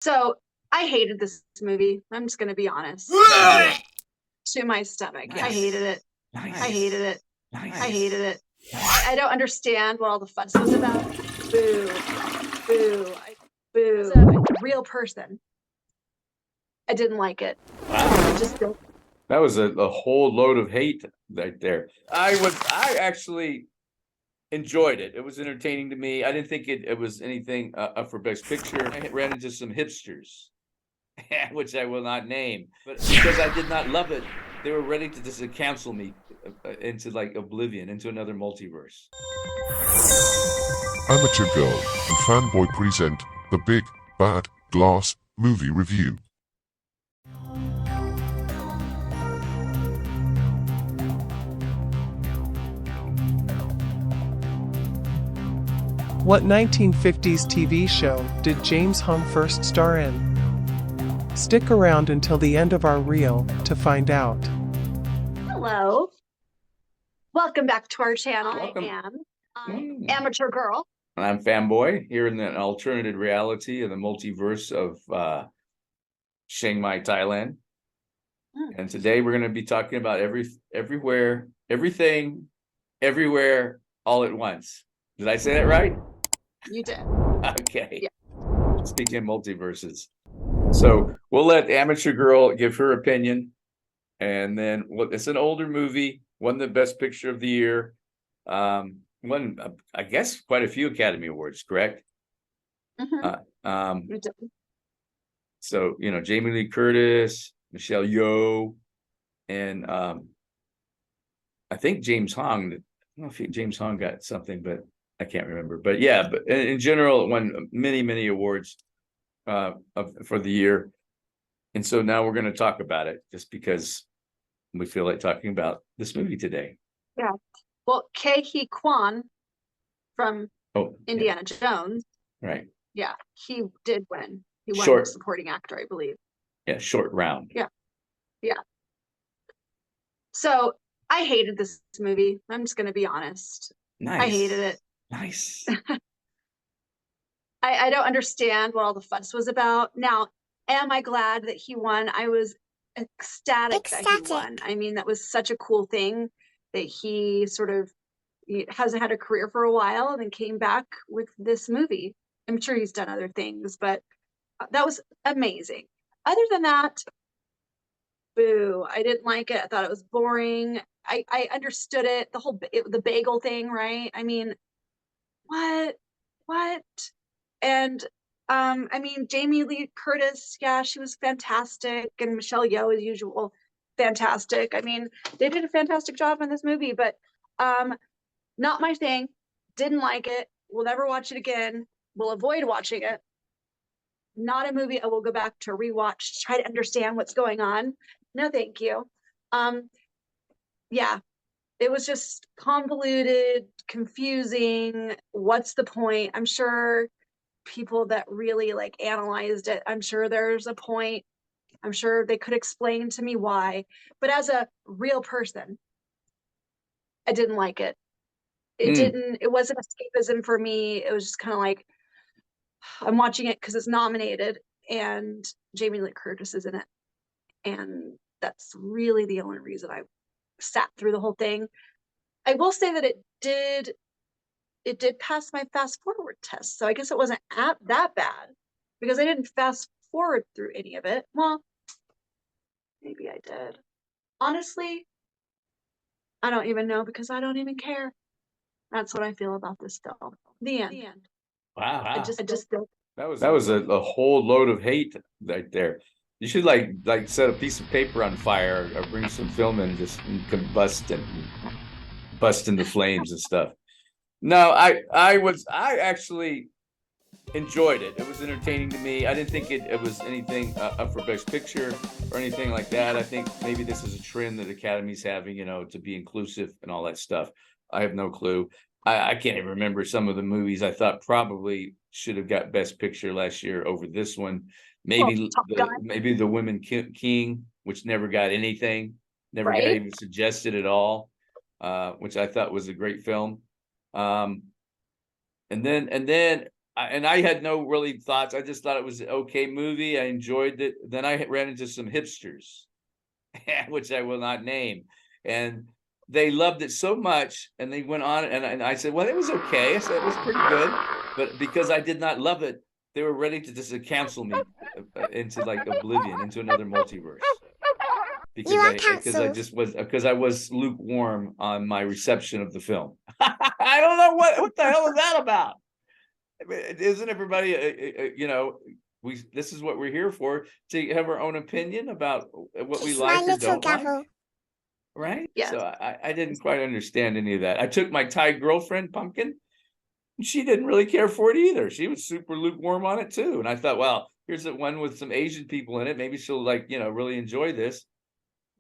So I hated this movie. I'm just going to be honest. To my stomach. I hated it. I hated it. I hated it. I don't understand what all the fuss was about. Boo. Boo. Boo. As a real person, I didn't like it. I Wow. just don't. That was a whole load of hate right there. I actually enjoyed it. It was entertaining to me. I didn't think it was anything up for Best Picture. I ran into some hipsters, which I will not name, but because I did not love it, they were ready to just cancel me into like oblivion, into another multiverse. Amateur Girl and Fanboy present the Big Bad Glass Movie Review. What 1950s TV show did James Hong first star in? Stick around until the end of our reel to find out. Hello. Welcome back to our channel. Welcome. I am Amateur Girl. And I'm Fanboy here in the alternative reality of the multiverse of Chiang Mai, Thailand. And today we're going to be talking about everywhere, everything, everywhere, all at once. Did I say that right? You did. Okay. Yeah. Speaking of multiverses. So we'll let Amateur Girl give her opinion. And then it's an older movie, won the Best Picture of the Year. Won, I guess, quite a few Academy Awards, correct? You did. So, Jamie Lee Curtis, Michelle Yeoh, and I think James Hong. I don't know if James Hong got something, but I can't remember. But yeah, but in general, it won many, many awards for the year. And so now we're going to talk about it just because we feel like talking about this movie today. Yeah. Well, Ke Huy Quan from Indiana Jones. Right. Yeah, he did win. He won Short supporting actor, I believe. Yeah, short round. Yeah. Yeah. So I hated this movie. I'm just going to be honest. Nice. I hated it. Nice. I don't understand what all the fuss was about. Now, am I glad that he won? I was ecstatic that he won. I mean, that was such a cool thing that he sort of hasn't had a career for a while and then came back with this movie. I'm sure he's done other things, but that was amazing. Other than that, boo, I didn't like it. I thought it was boring. I understood it, the bagel thing, right? I mean, what? And I mean, Jamie Lee Curtis, yeah, she was fantastic, and Michelle Yeoh, as usual, fantastic. I mean, they did a fantastic job in this movie, but not my thing. Didn't like it. Will never watch it again. Will avoid watching it. Not a movie I will go back to rewatch, try to understand what's going on. No, thank you. Yeah, it was just convoluted, confusing. What's the point? I'm sure people that really like analyzed it, I'm sure there's a point. I'm sure they could explain to me why. But as a real person, I didn't like it. It wasn't escapism for me. It was just kind of like, I'm watching it because it's nominated and Jamie Lee Curtis is in it. And that's really the only reason I sat through the whole thing. I will say that it did pass my fast forward test. So I guess it wasn't that bad because I didn't fast forward through any of it. Well, maybe I did. Honestly, I don't even know because I don't even care. That's what I feel about this film. The end. Wow. I just don't. That was a whole load of hate right there. You should like set a piece of paper on fire or bring some film and just combust and bust into flames and stuff. No, I actually enjoyed it. It was entertaining to me. I didn't think it was anything up for Best Picture or anything like that. I think maybe this is a trend that Academy's having, to be inclusive and all that stuff. I have no clue. I can't even remember some of the movies I thought probably should have got Best Picture last year over this one. Maybe maybe The Women King, which never got anything, never got even suggested at all, which I thought was a great film. And then and I had no really thoughts. I just thought it was an okay movie. I enjoyed it. Then I ran into some hipsters, which I will not name, and they loved it so much, and they went on, and I said, well, it was okay. I said it was pretty good, but because I did not love it, they were ready to just cancel me into like oblivion, into another multiverse. Because I was lukewarm on my reception of the film. I don't know what the hell is that about. I mean, isn't everybody, this is what we're here for, to have our own opinion about what we like or don't like, right? Yes. So I didn't quite understand any of that. I took my Thai girlfriend, Pumpkin, and she didn't really care for it either. She was super lukewarm on it too. And I thought, well, here's the one with some Asian people in it. Maybe she'll really enjoy this.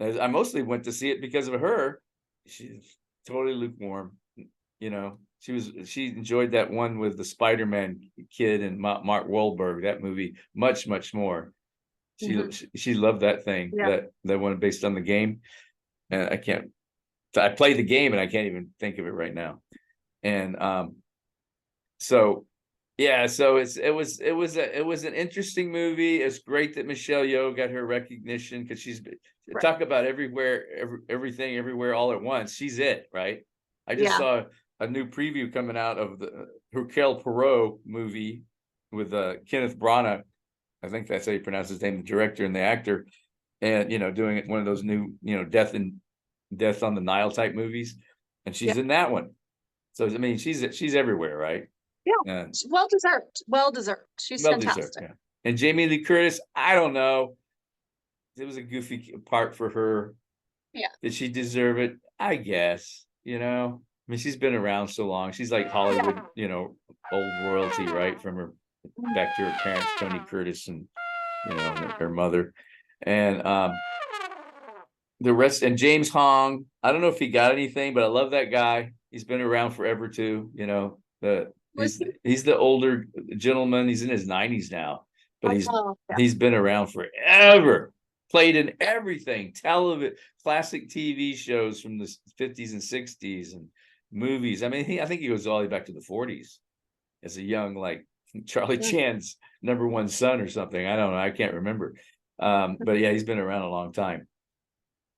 I mostly went to see it because of her. She's totally lukewarm. She enjoyed that one with the Spider-Man kid and Mark Wahlberg, that movie much more. She loved that thing. Yeah. That one based on the game. And I played the game and I can't even think of it right now. And so it was an interesting movie. It's great that Michelle Yeoh got her recognition, because she's Right. talk about everything everywhere all at once. She's it, right? I just saw a new preview coming out of the Hercule Poirot movie with Kenneth Branagh. I think that's how you pronounce his name, the director and the actor, and doing one of those new Death on the Nile type movies, and she's in that one. So I mean, she's everywhere, right? Yeah. Well deserved. She's fantastic. Yeah. And Jamie Lee Curtis, I don't know. It was a goofy part for her. Yeah. Did she deserve it? I guess. I mean, she's been around so long. She's like Hollywood, old royalty, right? From her back to her parents, Tony Curtis, and her mother. And the rest, and James Hong, I don't know if he got anything, but I love that guy. He's been around forever too. He's the older gentleman. He's in his 90s now, but he's been around forever. Played in everything, classic TV shows from the 50s and 60s, and movies. I mean, I think he goes all the way back to the 40s as a young, like Charlie Chan's number one son or something. I don't know. I can't remember. But yeah, he's been around a long time.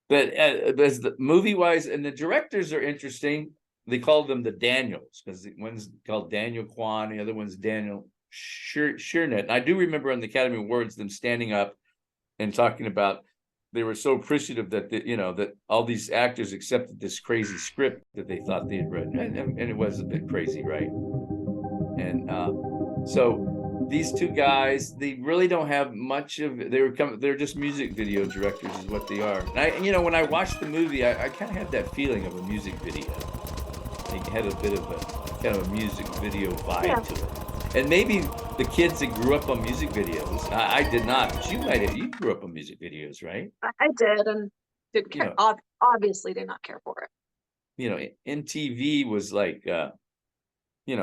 But as the movie wise, and the directors are interesting. They call them the Daniels, because one's called Daniel Kwan, the other one's Daniel Scheinert. And I do remember on the Academy Awards them standing up and talking about, they were so appreciative that that all these actors accepted this crazy script that they thought they had written, and it was a bit crazy, right? And so these two guys, they really don't have much of. They're just music video directors, is what they are. And when I watched the movie, I kind of had that feeling of a music video. It had a bit of a kind of a music video vibe to it. And maybe the kids that grew up on music videos, I did not, but you grew up on music videos, right? I did, and didn't care. Obviously did not care for it. MTV was like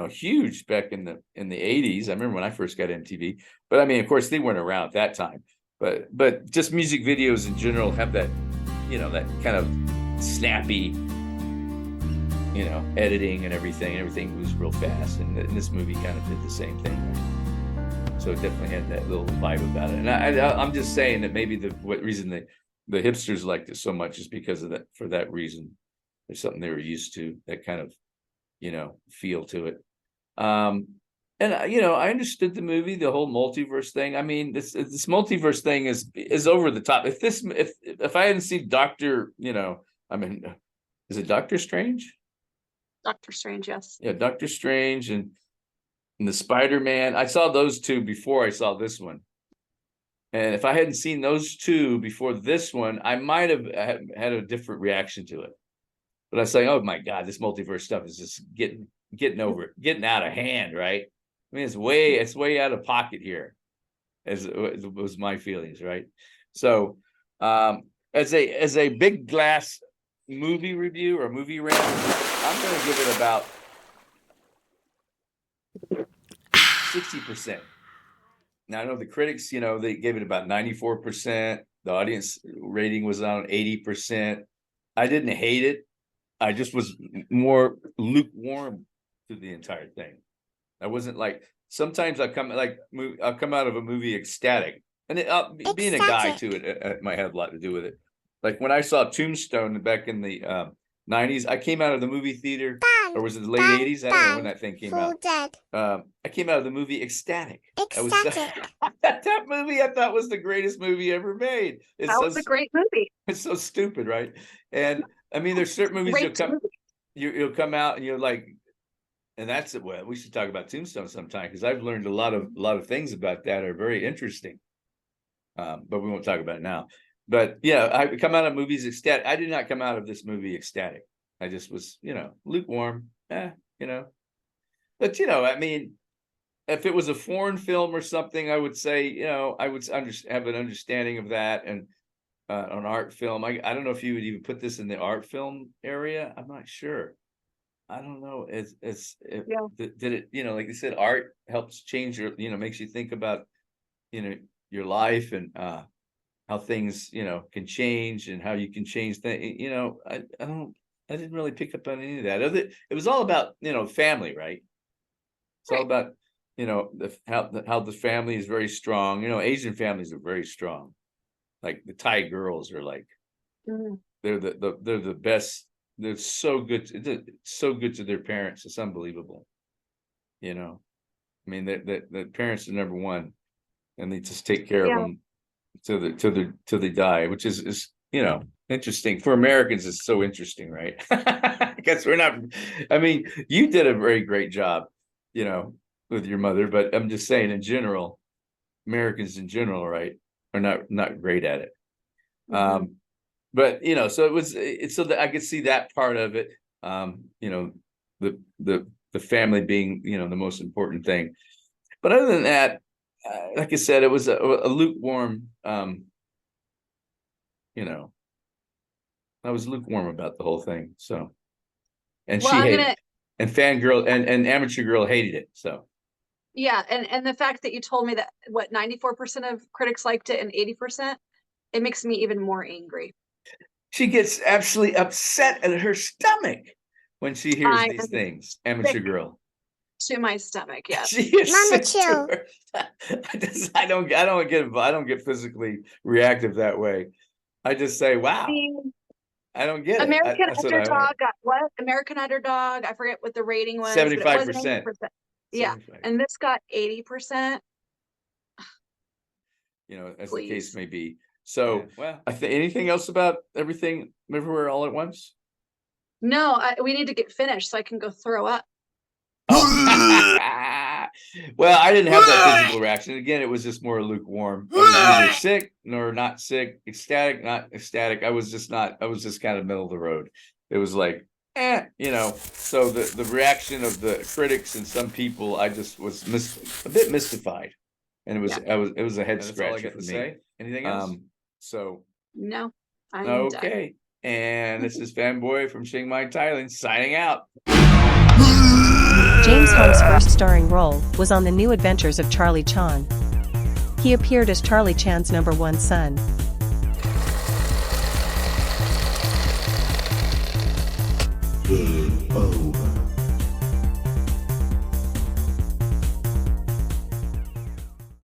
huge back in the 80s. I remember when I first got MTV, but I mean, of course they weren't around at that time, but just music videos in general have that that kind of snappy editing and everything moves real fast, and this movie kind of did the same thing. So it definitely had that little vibe about it. And I'm just saying that maybe what reason the hipsters liked it so much is because of that. For that reason, there's something they were used to, that kind of feel to it. And I understood the movie, the whole multiverse thing. I mean, this multiverse thing is over the top. If I hadn't seen is it Doctor Strange? Doctor Strange, yes. Yeah, Doctor Strange and the Spider-Man. I saw those two before I saw this one. And if I hadn't seen those two before this one, I might have had a different reaction to it. But I was like, oh my God, this multiverse stuff is just getting out of hand, right? I mean, it's way out of pocket here, as it was my feelings, right? So as a big glass movie review or movie rant, I'm going to give it about 60%. Now I know the critics, they gave it about 94%. The audience rating was on 80%. I didn't hate it. I just was more lukewarm to the entire thing. I wasn't like sometimes I'll come out of a movie ecstatic, and being a guy too, it might have a lot to do with it. Like when I saw Tombstone back in the 90s, I came out of the movie theater, or was it the late 80s? I don't know when that thing came out. I came out of the movie ecstatic. That movie I thought was the greatest movie ever made. That was a great movie. It's so stupid, right? And I mean, there's certain movies you'll come out and you're like, and that's it. Well, we should talk about Tombstone sometime, because I've learned a lot of things about that are very interesting. But we won't talk about it now. But yeah, I come out of movies ecstatic. I did not come out of this movie ecstatic. I just was, lukewarm. But I mean, if it was a foreign film or something, I would say, I would have an understanding of that. And an art film, I don't know if you would even put this in the art film area. I'm not sure. I don't know. Did it, like you said, art helps change your, makes you think about, your life and how things, can change and how you can change things. I didn't really pick up on any of that. It was all about, family, right? It's all about, how the family is very strong. Asian families are very strong. Like the Thai girls are like, they're the best. They're so good. So good to their parents. It's unbelievable. I mean, the parents are number one, and they just take care of them till they die, which is interesting for Americans. It's so interesting, right? Because we're not. I mean, you did a very great job, with your mother, but I'm just saying in general, Americans in general, right, are not great at it. But so it's so that I could see that part of it. The family being the most important thing. But other than that, like I said, it was a lukewarm. I was lukewarm about the whole thing. So, and she hated it. And fangirl and amateur girl hated it. So. Yeah, and the fact that you told me that 94% of critics liked it and 80%, it makes me even more angry. She gets absolutely upset at her stomach when she hears these things. Amateur girl. To my stomach, yes. Mama, chill. I don't get physically reactive that way. I just say, wow. I don't get American it. Underdog got what? American Underdog. I forget what the rating was. 75%. Yeah, 75. And this got 80%. As the case may be. So, well, anything else about Everything Everywhere All at Once? No, we need to get finished so I can go throw up. Oh. Well, I didn't have that physical reaction. Again, it was just more lukewarm. I was neither sick nor not sick, ecstatic, not ecstatic. I was just kind of middle of the road. It was like, So the reaction of the critics and some people, I just was a bit mystified, and it was a head scratcher for me. Anything else? No. Okay. And this is Fanboy from Chiang Mai, Thailand, signing out. James Hong's first starring role was on The New Adventures of Charlie Chan. He appeared as Charlie Chan's #1 son.